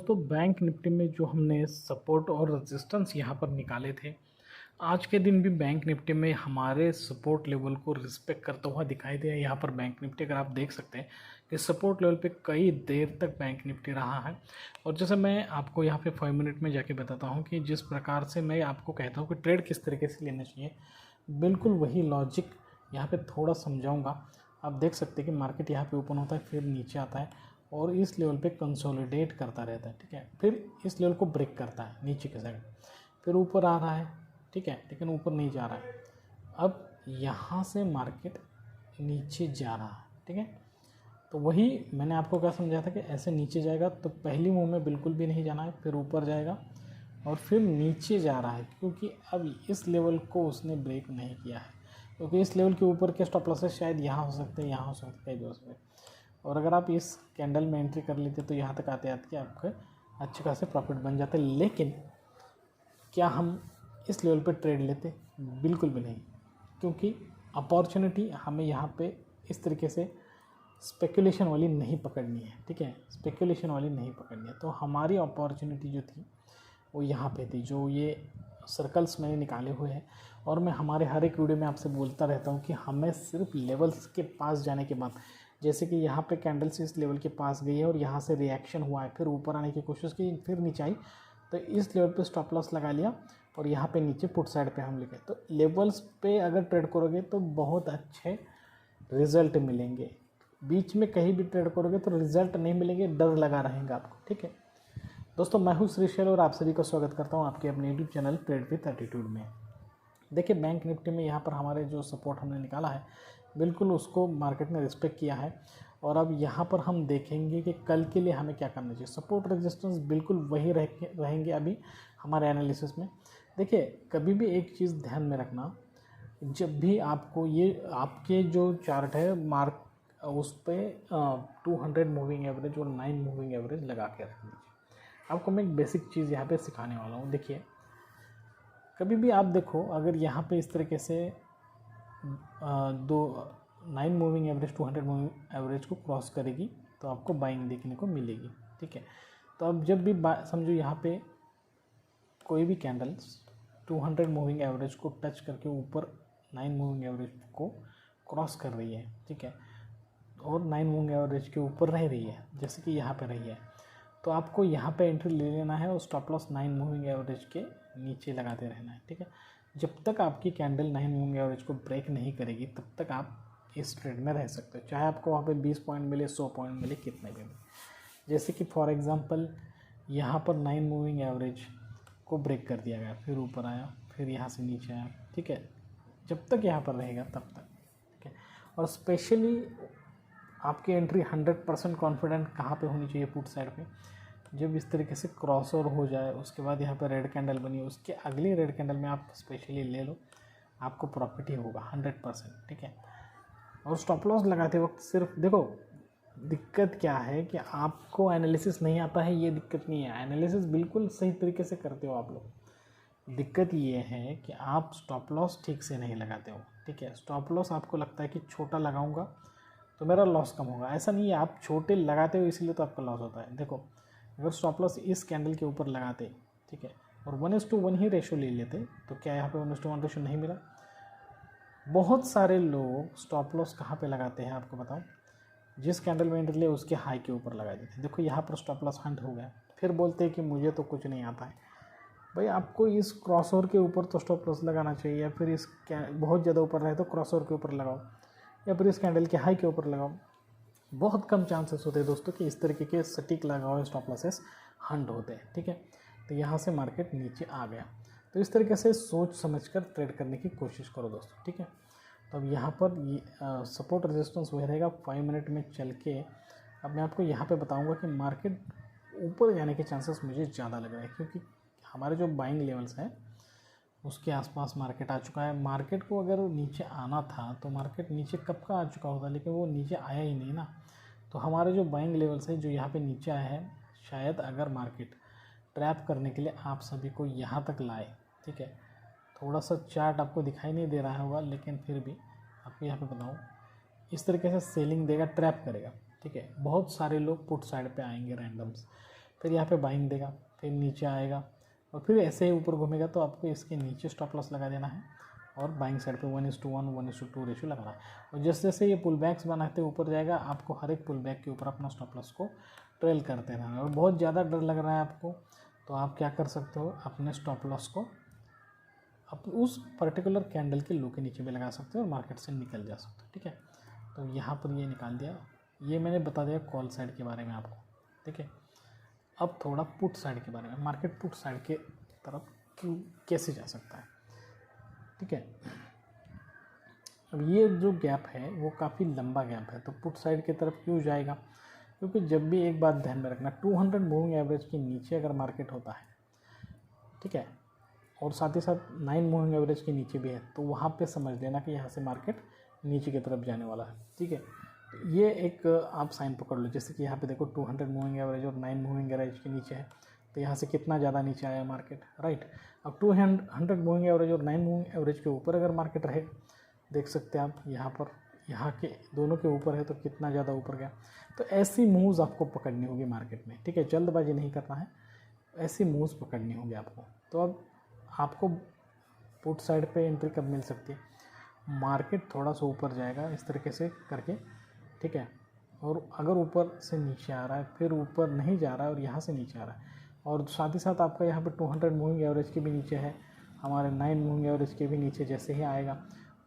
दोस्तों bank Nifty में जो हमने सपोर्ट और रेजिस्टेंस यहाँ पर निकाले थे, आज के दिन भी बैंक निफ्टी में हमारे सपोर्ट लेवल को रिस्पेक्ट करता हुआ दिखाई दिया। यहाँ पर बैंक निफ्टी अगर आप देख सकते हैं कि सपोर्ट लेवल पे कई देर तक बैंक निफ्टी रहा है। और जैसे मैं आपको यहाँ पे 5 मिनट में जाके बताता हूँ कि जिस प्रकार से मैं आपको कहता हूँ कि ट्रेड किस तरीके से लेना चाहिए, बिल्कुल वही लॉजिक यहाँ पे थोड़ा समझाऊँगा। आप देख सकते हैं कि मार्केट यहाँ पे ओपन होता है, फिर नीचे आता है और इस लेवल पे कंसोलिडेट करता रहता है, ठीक है। फिर इस लेवल को ब्रेक करता है नीचे के साइड, फिर ऊपर आ रहा है, ठीक है, लेकिन ऊपर नहीं जा रहा है। अब यहाँ से मार्केट नीचे जा रहा है, ठीक है। तो वही मैंने आपको क्या समझाया था कि ऐसे नीचे जाएगा तो पहली मूव में बिल्कुल भी नहीं जाना है, फिर ऊपर जाएगा और फिर नीचे जा रहा है, क्योंकि अब इस लेवल को उसने ब्रेक नहीं किया है। क्योंकि इस लेवल के ऊपर के स्टॉप लॉसेस शायद यहाँ हो सकते हैं, यहाँ हो सकते हैं, कहीं भी हो सकते हैं। और अगर आप इस कैंडल में एंट्री कर लेते तो यहाँ तक आते आते आपके अच्छे खासे प्रॉफिट बन जाते। लेकिन क्या हम इस लेवल पे ट्रेड लेते? बिल्कुल भी नहीं, क्योंकि अपॉर्चुनिटी हमें यहाँ पे इस तरीके से स्पेकुलेशन वाली नहीं पकड़नी है, ठीक है, स्पेकुलेशन वाली नहीं पकड़नी है। तो हमारी अपॉर्चुनिटी जो थी वो यहाँ पे थी, जो ये सर्कल्स मैंने निकाले हुए हैं। और मैं हमारे हर एक वीडियो में आपसे बोलता रहता हूँ कि हमें सिर्फ लेवल्स के पास जाने के बाद, जैसे कि यहाँ पे कैंडल्स इस लेवल के पास गई है और यहाँ से रिएक्शन हुआ है, फिर ऊपर आने की कोशिश की, फिर नीचे आई, तो इस लेवल पे स्टॉप लॉस लगा लिया और यहाँ पे नीचे पुट साइड पे हम लेके। तो लेवल्स पे अगर ट्रेड करोगे तो बहुत अच्छे रिजल्ट मिलेंगे। बीच में कहीं भी ट्रेड करोगे तो रिजल्ट नहीं मिलेंगे, डर लगा रहेगा आपको, ठीक है। दोस्तों मैं हूँ श्रीशैल और आप सभी का स्वागत करता हूँ आपके अपने YouTube channel trade with attitude में। देखिए बैंक निफ्टी में यहाँ पर हमारे जो सपोर्ट हमने निकाला है, बिल्कुल उसको मार्केट ने रिस्पेक्ट किया है। और अब यहाँ पर हम देखेंगे कि कल के लिए हमें क्या करना चाहिए। सपोर्ट रेजिस्टेंस बिल्कुल वही रहेंगे अभी हमारे एनालिसिस में। देखिए कभी भी एक चीज़ ध्यान में रखना, जब भी आपको ये आपके जो चार्ट है मार्क उस पर 200 मूविंग एवरेज और 9 मूविंग एवरेज लगा के रख दीजिए। आपको मैं एक बेसिक चीज़ यहाँ पे सिखाने वाला हूँ। देखिए कभी भी आप देखो, अगर यहाँ पे इस तरीके से 9 मूविंग एवरेज 200 मूविंग एवरेज को क्रॉस करेगी तो आपको बाइंग देखने को मिलेगी, ठीक है। तो अब जब भी समझो यहाँ पे कोई भी कैंडल्स 200 मूविंग एवरेज को टच करके ऊपर 9 मूविंग एवरेज को क्रॉस कर रही है, ठीक है, और 9 मूविंग एवरेज के ऊपर रह रही है, जैसे कि यहाँ पे रही है, तो आपको यहाँ पे एंट्री ले लेना है और स्टॉप लॉस 9 मूविंग एवरेज के नीचे लगाते रहना है, ठीक है। जब तक आपकी कैंडल 9 मूविंग एवरेज को ब्रेक नहीं करेगी तब तक आप इस ट्रेड में रह सकते हो, चाहे आपको वहाँ पे 20 पॉइंट मिले, 100 पॉइंट मिले, कितने भी मिले। जैसे कि फॉर एग्जांपल यहाँ पर 9 मूविंग एवरेज को ब्रेक कर दिया गया, फिर ऊपर आया, फिर यहाँ से नीचे आया, ठीक है। जब तक यहाँ पर रहेगा तब तक, ठीक है। और स्पेशली आपकी एंट्री 100% कॉन्फिडेंट कहाँ पे होनी चाहिए? पुट साइड पे। जब इस तरीके से क्रॉस ओवर हो जाए, उसके बाद यहाँ पे रेड कैंडल बनी, उसके अगली रेड कैंडल में आप स्पेशली ले लो, आपको प्रॉफिट ही होगा 100%, ठीक है। और स्टॉप लॉस लगाते वक्त सिर्फ देखो, दिक्कत क्या है कि आपको एनालिसिस नहीं आता है, ये दिक्कत नहीं है, एनालिसिस बिल्कुल सही तरीके से करते हो आप लोग। दिक्कत ये है कि आप स्टॉप लॉस ठीक से नहीं लगाते हो, ठीक है। स्टॉप लॉस आपको लगता है कि छोटा लगाऊंगा तो मेरा लॉस कम होगा, ऐसा नहीं है। आप छोटे लगाते हो इसलिए तो आपका लॉस होता है। देखो अगर स्टॉप लॉस इस कैंडल के ऊपर लगाते, ठीक है, और 1:1 ही रेशो ले लेते तो क्या यहाँ पे 1:1 रेशो नहीं मिला? बहुत सारे लोग स्टॉप लॉस कहाँ पे लगाते हैं आपको बताओ, जिस कैंडल में एंट्री ले उसके हाई के ऊपर लगा देते हैं। देखो यहाँ पर स्टॉप लॉस हंट हो गया, फिर बोलते हैं कि मुझे तो कुछ नहीं आता है। भाई आपको इस क्रॉसओवर के ऊपर तो स्टॉप लॉस लगाना चाहिए, या फिर इस बहुत ज़्यादा ऊपर रहे तो क्रॉसओवर के ऊपर लगाओ, या फिर इस कैंडल के हाई के ऊपर लगाओ। बहुत कम चांसेस होते हैं दोस्तों कि इस तरीके के सटीक लगा हुए स्टॉप लॉसेस हंट होते हैं, ठीक है। तो यहाँ से मार्केट नीचे आ गया, तो इस तरीके से सोच समझकर ट्रेड करने की कोशिश करो दोस्तों, ठीक है। तो अब यहाँ पर ये सपोर्ट रेजिस्टेंस वही रहेगा। 5 मिनट में चल के अब मैं आपको यहाँ पे बताऊँगा कि मार्केट ऊपर जाने के चांसेस मुझे ज़्यादा लग रहे हैं, क्योंकि हमारे जो बाइंग लेवल्स हैं उसके आसपास मार्केट आ चुका है। मार्केट को अगर नीचे आना था तो मार्केट नीचे कब का आ चुका होता, लेकिन वो नीचे आया ही नहीं ना। तो हमारे जो बाइंग लेवल्स है जो यहाँ पे नीचे आए हैं, शायद अगर मार्केट ट्रैप करने के लिए आप सभी को यहाँ तक लाए, ठीक है। थोड़ा सा चार्ट आपको दिखाई नहीं दे रहा होगा, लेकिन फिर भी आपको यहाँ पे बताऊँ, इस तरीके से सेलिंग देगा, ट्रैप करेगा, ठीक है। बहुत सारे लोग पुट साइड पे आएंगे रैंडम्स, फिर यहाँ पे बाइंग देगा, फिर नीचे आएगा और फिर ऐसे ही ऊपर घूमेगा। तो आपको इसके नीचे स्टॉप लॉस लगा देना है और बाइंग साइड पे 1:1 1:2 रेशियो लगाना है। और जैसे जैसे ये पुल बैक्स बनाते ऊपर जाएगा, आपको हर एक पुल बैक के ऊपर अपना स्टॉप लॉस को ट्रेल करते रहना है। और बहुत ज़्यादा डर लग रहा है आपको, तो आप क्या कर सकते हो, अपने स्टॉप लॉस को आप उस पर्टिकुलर कैंडल के लो के नीचे भी लगा सकते हो और मार्केट से निकल जा सकते हो। ठीक है, तो यहाँ पर ये निकाल दिया। ये मैंने बता दिया कॉल साइड के बारे में आपको। ठीक है, अब थोड़ा पुट साइड के बारे में, मार्केट पुट साइड के तरफ कैसे जा सकता है। ठीक है, अब ये जो गैप है वो काफ़ी लंबा गैप है, तो पुट साइड की तरफ क्यों जाएगा, क्योंकि जब भी एक बात ध्यान में रखना, 200 मूविंग एवरेज के नीचे अगर मार्केट होता है, ठीक है, और साथ ही साथ 9 मूविंग एवरेज के नीचे भी है, तो वहाँ पे समझ लेना कि यहाँ से मार्केट नीचे की तरफ जाने वाला है। ठीक है, ये एक आप साइन पकड़ लो, जैसे कि यहाँ पे देखो 200 मूविंग एवरेज और 9 मूविंग एवरेज के नीचे है, तो यहाँ से कितना ज़्यादा नीचे आया मार्केट, राइट। अब 200 मूविंग एवरेज और 9 मूविंग एवरेज के ऊपर अगर मार्केट रहे, देख सकते हैं आप यहाँ पर, यहाँ के दोनों के ऊपर है, तो कितना ज़्यादा ऊपर गया। तो ऐसी मूव्स आपको पकड़नी होगी मार्केट में। ठीक है, जल्दबाजी नहीं करना है, ऐसी मूव्स पकड़नी होगी आपको। तो अब आपको पुट साइड पे एंट्री कब मिल सकती है, मार्केट थोड़ा सा ऊपर जाएगा इस तरीके से करके, ठीक है, और अगर ऊपर से नीचे आ रहा है, फिर ऊपर नहीं जा रहा है और यहाँ से नीचे आ रहा है, और साथ ही साथ आपका यहाँ पे 200 मूविंग एवरेज के भी नीचे है, हमारे 9 मूविंग एवरेज के भी नीचे जैसे ही आएगा,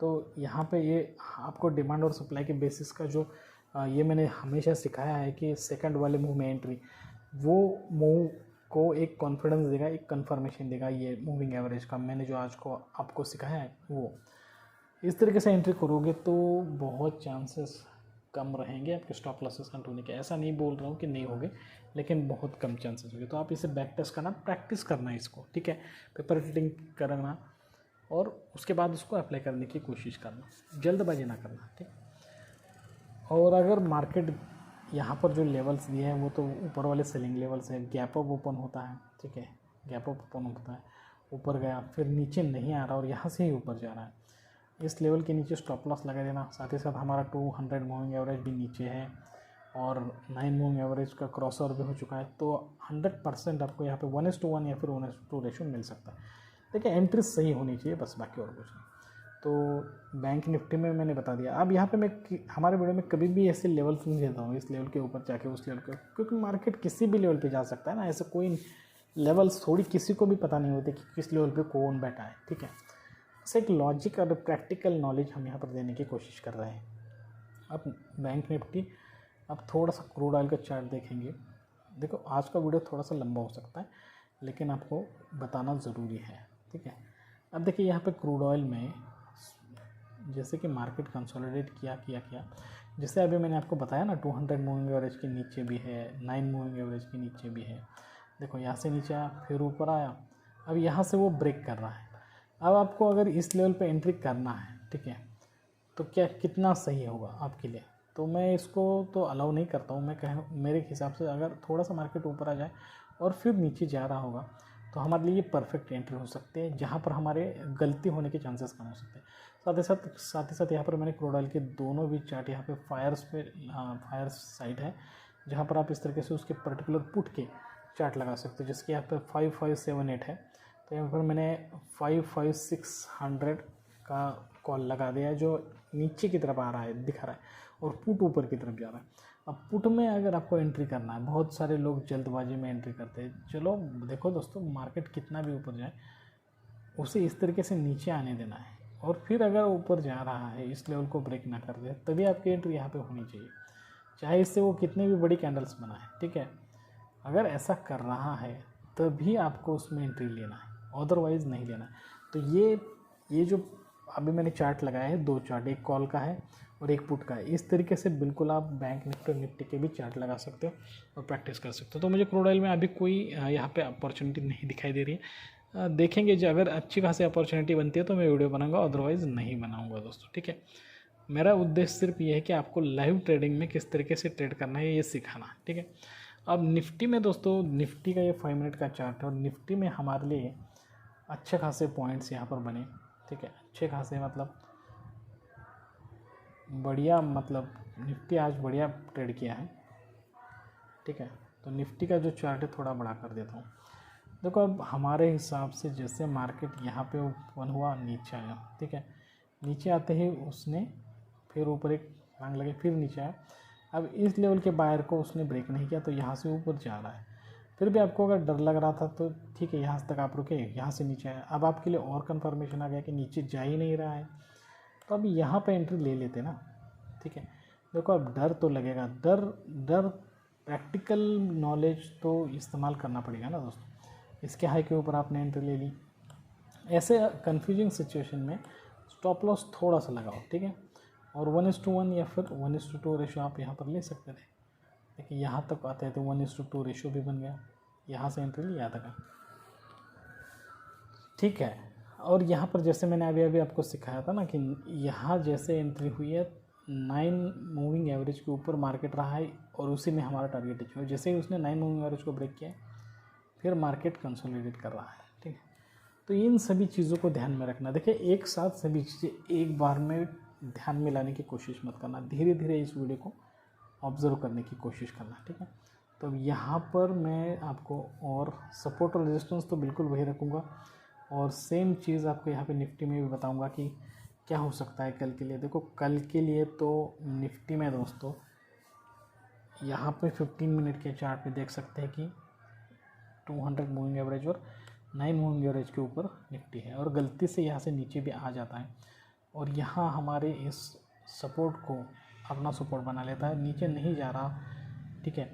तो यहाँ पे ये आपको डिमांड और सप्लाई के बेसिस का जो ये मैंने हमेशा सिखाया है कि सेकंड वाले मूव में एंट्री, वो मूव को एक कॉन्फिडेंस देगा, एक कंफर्मेशन देगा ये मूविंग एवरेज का। मैंने जो आज को आपको सिखाया है, वो इस तरीके से एंट्री करोगे तो बहुत चांसेस कम रहेंगे आपके स्टॉप लॉसेस कंट्रोल होने के। ऐसा नहीं बोल रहा हूँ कि नहीं होंगे, लेकिन बहुत कम चांसेस होंगे। तो आप इसे बैक टेस्ट करना, प्रैक्टिस करना इसको, ठीक है, पेपर रीडिंग करना और उसके बाद उसको अप्लाई करने की कोशिश करना, जल्दबाजी ना करना, ठीक। और अगर मार्केट यहाँ पर जो लेवल्स दिए हैं वो तो ऊपर वाले सेलिंग लेवल्स है, गैप अप ओपन होता है, ठीक है, गैप अप ओपन होता है, ऊपर गया फिर नीचे नहीं आ रहा और यहाँ से ही ऊपर जा रहा है, इस लेवल के नीचे स्टॉप लॉस लगा देना। साथ ही साथ हमारा 200 मूविंग एवरेज भी नीचे है और 9 मूविंग एवरेज का क्रॉस ओवर भी हो चुका है, तो 100% आपको यहाँ पे 1:1 या फिर 1:2 रेशियो मिल सकता है। देखिए एंट्री सही होनी चाहिए बस, बाकी और कुछ नहीं। तो बैंक निफ्टी में मैंने बता दिया। अब यहाँ पे मैं हमारे वीडियो में कभी भी ऐसे लेवल्स नहीं देता हूँ, इस लेवल के ऊपर जाके उस लेवल के, क्योंकि मार्केट किसी भी लेवल पे जा सकता है ना, ऐसे कोई लेवल्स थोड़ी किसी को भी पता नहीं होते कि किस लेवल पे कौन बैठा है, ठीक है। बस एक लॉजिक और प्रैक्टिकल नॉलेज हम यहाँ पर देने की कोशिश कर रहे हैं। अब बैंक निफ्टी, अब थोड़ा सा क्रूड ऑयल का चार्ट देखेंगे। देखो आज का वीडियो थोड़ा सा लंबा हो सकता है, लेकिन आपको बताना ज़रूरी है, ठीक है। अब देखिए यहाँ पे क्रूड ऑयल में जैसे कि मार्केट कंसोलिडेट किया, जैसे अभी मैंने आपको बताया ना 200 मूविंग एवरेज के नीचे भी है, 9 मूविंग एवरेज के नीचे भी है। देखो यहाँ से नीचे आया, फिर ऊपर आया, अब यहाँ से वो ब्रेक कर रहा है। अब आपको अगर इस लेवल पे एंट्री करना है, ठीक है, तो क्या कितना सही होगा आपके लिए, तो मैं इसको तो अलाउ नहीं करता हूँ। मैं मेरे हिसाब से अगर थोड़ा सा मार्केट ऊपर आ जाए और फिर नीचे जा रहा होगा तो हमारे लिए ये परफेक्ट एंट्री हो सकती है, जहाँ पर हमारे गलती होने के चांसेस कम हो सकते हैं। साथ ही साथ यहाँ पर मैंने क्रूड ऑयल के दोनों भी चार्ट, यहाँ पे फायर्स साइड है, जहाँ पर आप इस तरीके से उसके पर्टिकुलर पुट के चार्ट लगा सकते हो। जैसे कि यहाँ पर 5578 है, तो यहाँ पर मैंने 55600 का कॉल लगा दिया है, जो नीचे की तरफ आ रहा है, दिखा रहा है, और पुट ऊपर की तरफ जा रहा है। अब पुट में अगर आपको एंट्री करना है, बहुत सारे लोग जल्दबाजी में एंट्री करते हैं। चलो देखो दोस्तों, मार्केट कितना भी ऊपर जाए उसे इस तरीके से नीचे आने देना है, और फिर अगर ऊपर जा रहा है इस लेवल को ब्रेक ना कर दे, तभी आपकी एंट्री यहाँ पे होनी चाहिए, चाहे इससे वो कितने भी बड़ी कैंडल्स बनाए, ठीक है। अगर ऐसा कर रहा है तभी आपको उसमें एंट्री लेना है, अदरवाइज़ नहीं लेना है। तो ये जो अभी मैंने चार्ट लगाया है, दो चार्ट, एक कॉल का है और एक पुट का है, इस तरीके से बिल्कुल आप बैंक निफ्टी और निफ्टी के भी चार्ट लगा सकते हो और प्रैक्टिस कर सकते हो। तो मुझे क्रूड ऑयल में अभी कोई यहाँ पे अपॉर्चुनिटी नहीं दिखाई दे रही है। देखेंगे जो अगर अच्छी खासी अपॉर्चुनिटी बनती है तो मैं वीडियो बनाऊंगा, अदरवाइज़ नहीं बनाऊंगा दोस्तों, ठीक है। मेरा उद्देश्य सिर्फ ये है कि आपको लाइव ट्रेडिंग में किस तरीके से ट्रेड करना है ये सिखाना, ठीक है। अब निफ्टी में दोस्तों, निफ्टी का ये 5 मिनट का चार्ट है और निफ्टी में हमारे लिए अच्छे खासे पॉइंट्स यहाँ पर बने, ठीक है। अच्छे खासे मतलब बढ़िया, मतलब निफ्टी आज बढ़िया ट्रेड किया है, ठीक है। तो निफ्टी का जो चार्ट है थोड़ा बड़ा कर देता हूँ। देखो अब हमारे हिसाब से जैसे मार्केट यहाँ पे ओपन हुआ, नीचे आया, ठीक है, नीचे आते ही उसने फिर ऊपर एक मांग लगे, फिर नीचे आया। अब इस लेवल के बायर को उसने ब्रेक नहीं किया तो यहाँ से ऊपर जा रहा है। फिर भी आपको अगर डर लग रहा था तो ठीक है, यहाँ तक आप रुके, यहाँ से नीचे आया। अब आपके लिए और कंफर्मेशन आ गया कि नीचे जा ही नहीं रहा है, तो अब यहाँ पे एंट्री ले लेते ना, ठीक है। देखो अब डर तो लगेगा, डर प्रैक्टिकल नॉलेज तो इस्तेमाल करना पड़ेगा ना दोस्तों। इसके हाई के ऊपर आपने एंट्री ले ली, ऐसे कंफ्यूजिंग सिचुएशन में स्टॉप लॉस थोड़ा सा लगाओ, ठीक है। और 1:1 या फिर 1:2 रेशो आप यहाँ पर ले सकते थे। देखिए यहाँ तक आते हैं तो 1:2 रेशो भी बन गया, यहाँ से एंट्री लिया था, ठीक है। और यहाँ पर जैसे मैंने अभी आपको सिखाया था ना कि यहाँ जैसे एंट्री हुई है 9 मूविंग एवरेज के ऊपर मार्केट रहा है और उसी में हमारा टारगेट अचीव है। जैसे ही उसने 9 मूविंग एवरेज को ब्रेक किया फिर मार्केट कंसोलिडेट कर रहा है, ठीक है। तो इन सभी चीज़ों को ध्यान में रखना। देखिए एक साथ सभी चीज़ें एक बार में ध्यान में लाने की कोशिश मत करना, धीरे धीरे इस वीडियो को ऑब्जर्व करने की कोशिश करना, ठीक है। तो यहाँ पर मैं आपको और सपोर्ट और रेजिस्टेंस तो बिल्कुल वही रखूँगा और सेम चीज़ आपको यहाँ पे निफ्टी में भी बताऊँगा कि क्या हो सकता है कल के लिए। देखो कल के लिए तो निफ्टी में दोस्तों यहाँ पे 15 मिनट के चार्ट पे देख सकते हैं कि 200 मूविंग एवरेज और 9 मूविंग एवरेज के ऊपर निफ्टी है और गलती से यहाँ से नीचे भी आ जाता है और यहाँ हमारे इस सपोर्ट को अपना सपोर्ट बना लेता है, नीचे नहीं जा रहा, ठीक है।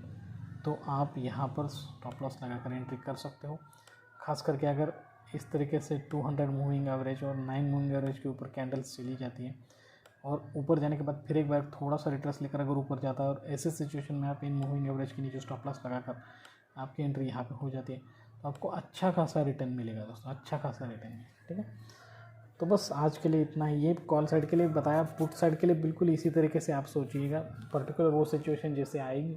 तो आप यहाँ पर स्टॉप लॉस लगा कर एंट्री कर सकते हो। खास करके अगर इस तरीके से 200 मूविंग एवरेज और 9 मूविंग एवरेज के ऊपर कैंडल्स चली जाती है और ऊपर जाने के बाद फिर एक बार थोड़ा सा रिट्रेस लेकर अगर ऊपर जाता है और ऐसे सिचुएशन में आप इन मूविंग एवरेज के नीचे स्टॉप लॉस लगाकर आपकी एंट्री यहाँ पे हो जाती है तो आपको अच्छा खासा रिटर्न मिलेगा दोस्तों, अच्छा खासा रिटर्न, ठीक है। तो बस आज के लिए इतना ही। ये कॉल साइड के लिए बताया, पुट साइड के लिए बिल्कुल इसी तरीके से आप सोचिएगा। पर्टिकुलर वो सिचुएशन जैसे आएगी,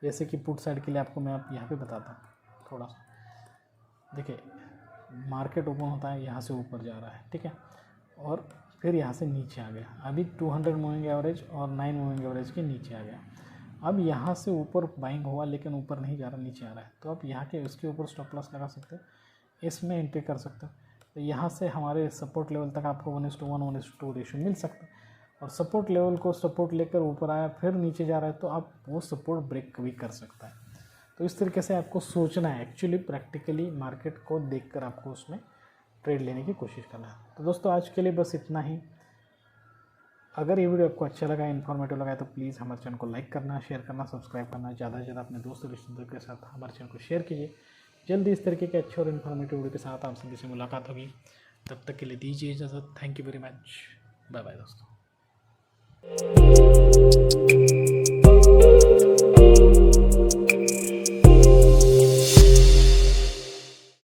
जैसे कि पुट साइड के लिए आपको मैं आप यहाँ पे बताता हूँ थोड़ा सा। देखिए मार्केट ओपन होता है, यहाँ से ऊपर जा रहा है, ठीक है, और फिर यहाँ से नीचे आ गया। अभी 200 मूविंग एवरेज और 9 मूविंग एवरेज के नीचे आ गया। अब यहाँ से ऊपर बाइंग हुआ लेकिन ऊपर नहीं जा रहा, नीचे आ रहा है, तो आप यहाँ के उसके ऊपर स्टॉप लॉस लगा सकते हो, इसमें एंट्री कर सकते हो। तो यहाँ से हमारे सपोर्ट लेवल तक आपको 1:1 1:2 रेशो मिल सकता है और सपोर्ट लेवल को सपोर्ट लेकर ऊपर आया फिर नीचे जा रहा है तो आप वो सपोर्ट ब्रेक भी कर सकता है। तो इस तरीके से आपको सोचना है, एक्चुअली प्रैक्टिकली मार्केट को देखकर आपको उसमें ट्रेड लेने की कोशिश करना है। तो दोस्तों आज के लिए बस इतना ही। अगर ये वीडियो आपको अच्छा लगा, इन्फॉर्मेटिव लगा तो प्लीज़ हमारे चैनल को लाइक करना, शेयर करना, सब्सक्राइब करना, ज़्यादा से ज़्यादा अपने दोस्तों रिश्तेदारों के साथ हमारे चैनल को शेयर कीजिए। जल्दी इस तरीके के अच्छे और इन्फॉर्मेटिव वीडियो के साथ आप सभी से मुलाकात होगी। तब तक के लिए दीजिए इजाज़त। Thank you very much, bye bye दोस्तों।